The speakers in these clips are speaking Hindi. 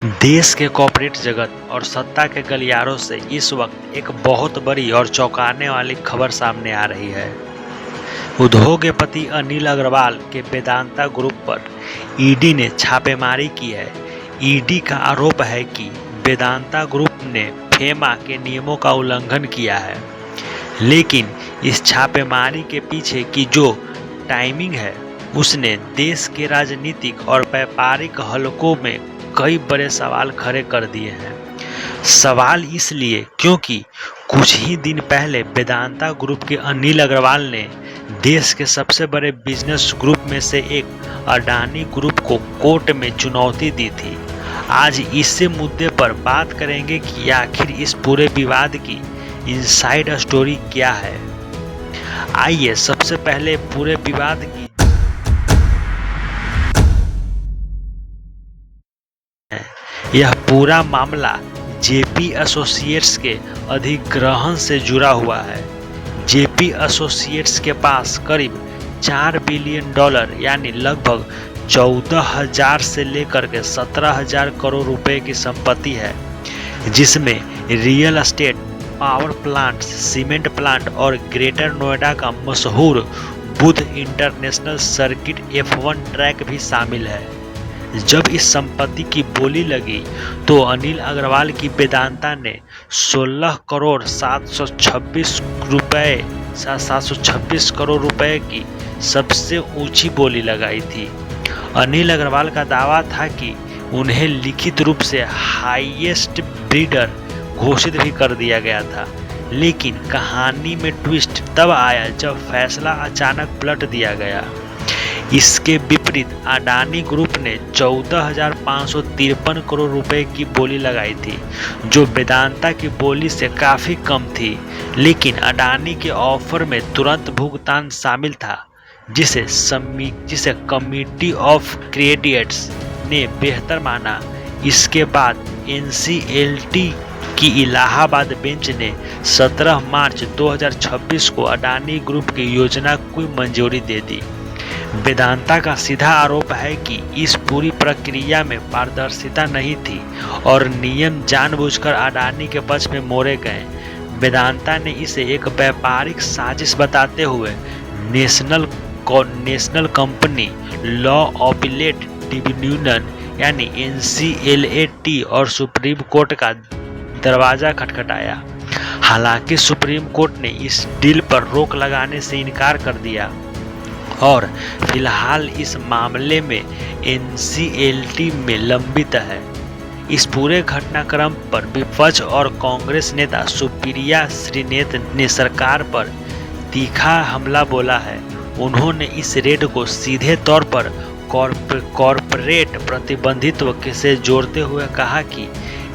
देश के कॉर्पोरेट जगत और सत्ता के गलियारों से इस वक्त एक बहुत बड़ी और चौंकाने वाली खबर सामने आ रही है। उद्योगपति अनिल अग्रवाल के वेदांता ग्रुप पर ईडी ने छापेमारी की है। ईडी का आरोप है कि वेदांता ग्रुप ने फेमा के नियमों का उल्लंघन किया है, लेकिन इस छापेमारी के पीछे की जो टाइमिंग है उसने देश के राजनीतिक और व्यापारिक हलकों में कई बड़े सवाल खड़े कर दिए हैं। सवाल इसलिए क्योंकि कुछ ही दिन पहले वेदांता ग्रुप के अनिल अग्रवाल ने देश के सबसे बड़े बिजनेस ग्रुप में से एक अडानी ग्रुप को कोर्ट में चुनौती दी थी। आज इसी मुद्दे पर बात करेंगे कि आखिर इस पूरे विवाद की इनसाइड स्टोरी क्या है। आइए सबसे पहले पूरे विवाद की यह पूरा मामला जेपी एसोसिएट्स के अधिग्रहण से जुड़ा हुआ है। जेपी एसोसिएट्स के पास करीब $4 बिलियन यानी लगभग 14,000 से लेकर के 17,000 करोड़ रुपए की संपत्ति है, जिसमें real estate, power plant, cement plant और ग्रेटर नोएडा का मशहूर बुध इंटरनेशनल सर्किट F1 ट्रैक भी शामिल है। जब इस संपत्ति की बोली लगी तो अनिल अग्रवाल की वेदांता ने 16 करोड़ 726 करोड़ रुपए की सबसे ऊंची बोली लगाई थी। अनिल अग्रवाल का दावा था कि उन्हें लिखित रूप से हाईएस्ट बिडर घोषित भी कर दिया गया था, लेकिन कहानी में ट्विस्ट तब आया जब फैसला अचानक पलट दिया गया। इसके विपरीत अडानी ग्रुप ने 14,553 करोड़ रुपए की बोली लगाई थी, जो वेदांता की बोली से काफ़ी कम थी, लेकिन अडानी के ऑफर में तुरंत भुगतान शामिल था, जिसे कमिटी ऑफ क्रेडिटर्स ने बेहतर माना। इसके बाद एनसीएलटी की इलाहाबाद बेंच ने 17 मार्च 2026 को अडानी ग्रुप की योजना को मंजूरी दे दी। वेदांता का सीधा आरोप है कि इस पूरी प्रक्रिया में पारदर्शिता नहीं थी और नियम जानबूझकर अडानी के पक्ष में मोड़े गए। वेदांता ने इसे एक व्यापारिक साजिश बताते हुए national company law appellate tribunal यानी NCLAT और सुप्रीम कोर्ट का दरवाजा खटखटाया। हालांकि सुप्रीम कोर्ट ने इस डील पर रोक लगाने से इनकार कर दिया और फिलहाल इस मामले में NCLT में लंबित है। इस पूरे घटनाक्रम पर विपक्ष और कांग्रेस नेता सुप्रिया श्रीनेत ने सरकार पर तीखा हमला बोला है। उन्होंने इस रेड को सीधे तौर पर कॉरपोरेट प्रतिबंधित्व से जोड़ते हुए कहा कि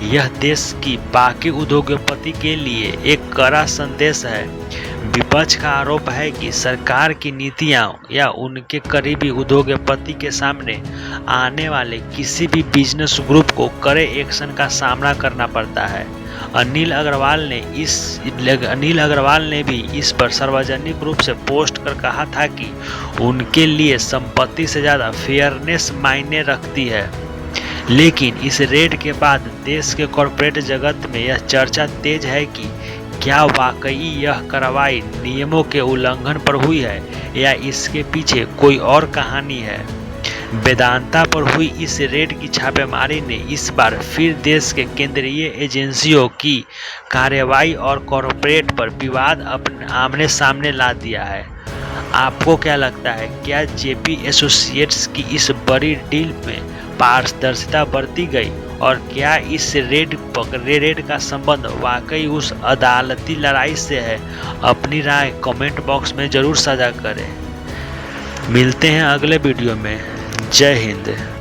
यह देश की बाकी उद्योगपति के लिए एक कड़ा संदेश है। विपक्ष का आरोप है कि सरकार की नीतियां या उनके करीबी उद्योगपति के सामने आने वाले किसी भी बिजनेस ग्रुप को कड़े एक्शन का सामना करना पड़ता है। अनिल अग्रवाल ने भी इस पर सार्वजनिक रूप से पोस्ट कर कहा था कि उनके लिए संपत्ति से ज़्यादा फेयरनेस मायने रखती है। लेकिन इस रेड के बाद देश के कॉर्पोरेट जगत में यह चर्चा तेज है कि क्या वाकई यह कार्रवाई नियमों के उल्लंघन पर हुई है या इसके पीछे कोई और कहानी है। वेदांता पर हुई इस रेड की छापेमारी ने इस बार फिर देश के केंद्रीय एजेंसियों की कार्रवाई और कॉर्पोरेट पर विवाद अपने आमने सामने ला दिया है। आपको क्या लगता है, क्या जेपी एसोसिएट्स की इस बड़ी डील में पारदर्शिता बरती गई और क्या इस रेड का संबंध वाकई उस अदालती लड़ाई से है? अपनी राय कमेंट बॉक्स में ज़रूर साझा करें। मिलते हैं अगले वीडियो में। जय हिंद।